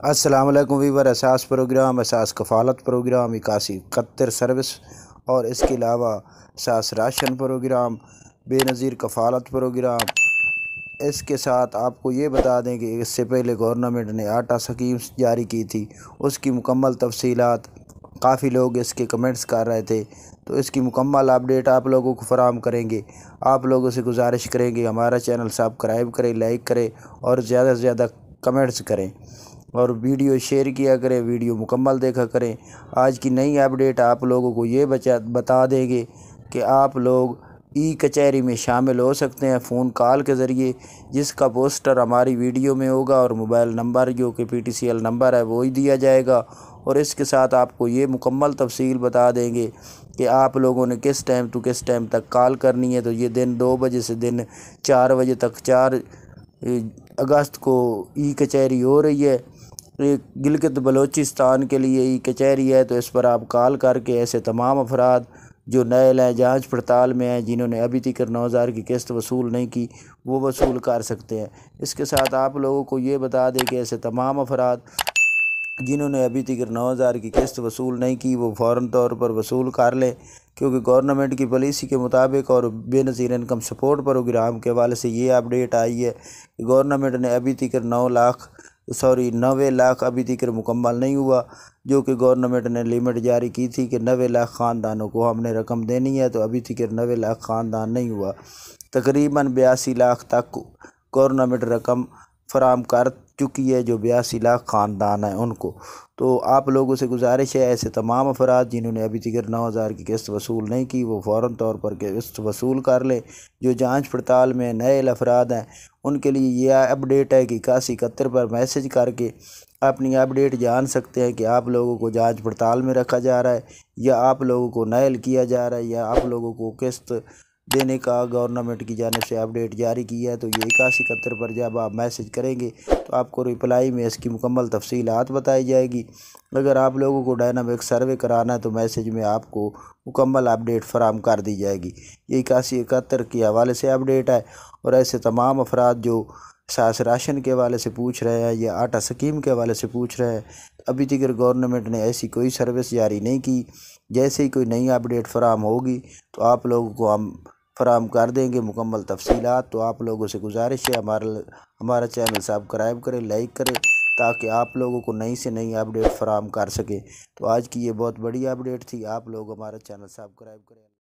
अस्सलाम वालेकुम वीवर। एहसास प्रोग्राम, एहसास कफ़ालत प्रोग्राम, 8171 सर्विस और इसके अलावा एहसास राशन प्रोग्राम, बेनज़ीर कफ़ालत प्रोग्राम। इसके साथ आपको ये बता दें कि इससे पहले गवर्नमेंट ने आटा स्कीम जारी की थी, उसकी मुकम्मल तफसीलात काफ़ी लोग इसके कमेंट्स कर रहे थे, तो इसकी मुकम्मल अपडेट आप लोगों को फराहम करेंगे। आप लोगों से गुजारिश करेंगे हमारा चैनल सब्सक्राइब करें, लाइक करें और ज़्यादा से ज़्यादा कमेंट्स करें और वीडियो शेयर किया करें, वीडियो मुकम्मल देखा करें। आज की नई अपडेट आप लोगों को ये बता देंगे कि आप लोग ई कचहरी में शामिल हो सकते हैं फ़ोन कॉल के ज़रिए, जिसका पोस्टर हमारी वीडियो में होगा और मोबाइल नंबर जो कि PTCL नंबर है वो ही दिया जाएगा। और इसके साथ आपको ये मुकम्मल तफसील बता देंगे कि आप लोगों ने किस टाइम टू किस टाइम तक कॉल करनी है। तो ये दिन 2 बजे से दिन 4 बजे तक 4 अगस्त को ई कचहरी हो रही है। एक गिलगित बलोचिस्तान के लिए ई कचहरी है, तो इस पर आप कॉल करके ऐसे तमाम अफराद जो नए हैं, जांच पड़ताल में हैं, जिन्होंने अभी तक 9,000 की किस्त वसूल नहीं की, वो वसूल कर सकते हैं। इसके साथ आप लोगों को ये बता दें कि ऐसे तमाम अफराद जिन्होंने अभी तक 9,000 की किस्त वसूल नहीं की, वो फ़ौरन तौर पर वसूल कर लें, क्योंकि गवर्नमेंट की पॉलिसी के मुताबिक और बेनज़ीर इनकम सपोर्ट प्रोग्राम के हवाले से ये अपडेट आई है कि गवर्नमेंट ने अभी तक 90 लाख अभी तक मुकम्मल नहीं हुआ, जो कि गवर्नमेंट ने लिमिट जारी की थी कि 90 लाख ख़ानदानों को हमने रकम देनी है, तो अभी तक 90 लाख ख़ानदान नहीं हुआ। तकरीबन 82 लाख तक गवर्नमेंट रकम फराम कर चुकी है, जो 82 लाख ख़ानदान हैं उनको। तो आप लोगों से गुजारिश है, ऐसे तमाम अफराद जिन्होंने अभी तक 9,000 की किस्त वसूल नहीं की, वो फ़ौरन तौर पर किस्त वसूल कर लें। जो जांच पड़ताल में नए अफराद हैं, उनके लिए यह अपडेट है कि 8171 पर मैसेज करके अपनी अपडेट जान सकते हैं कि आप लोगों को जांच पड़ताल में रखा जा रहा है या आप लोगों को नायल किया जा रहा है या आप लोगों को किस्त देने का गवर्नमेंट की जानिब से अपडेट जारी की है। तो ये 8171 पर जब आप मैसेज करेंगे तो आपको रिप्लाई में इसकी मुकम्मल तफसीलात बताई जाएगी। अगर आप लोगों को डायनामिक सर्वे कराना है तो मैसेज में आपको मुकम्मल अपडेट फराहम कर दी जाएगी। ये 8171 के हवाले से अपडेट है। और ऐसे तमाम अफराद जो एहसास राशन के हवाले से पूछ रहे हैं या आटा स्कीम के हवाले से पूछ रहे हैं, अभी तक गवर्नमेंट ने ऐसी कोई सर्विस जारी नहीं की। जैसे ही कोई नई अपडेट फराहम होगी तो आप लोगों को हम फराहम कर देंगे मुकम्मल तफसीलात। तो आप लोगों से गुजारिश है हमारा चैनल सब्सक्राइब करें, लाइक करें, ताकि आप लोगों को नई से नई अपडेट फराहम कर सके। तो आज की ये बहुत बड़ी अपडेट थी, आप लोग हमारा चैनल सब्सक्राइब करें।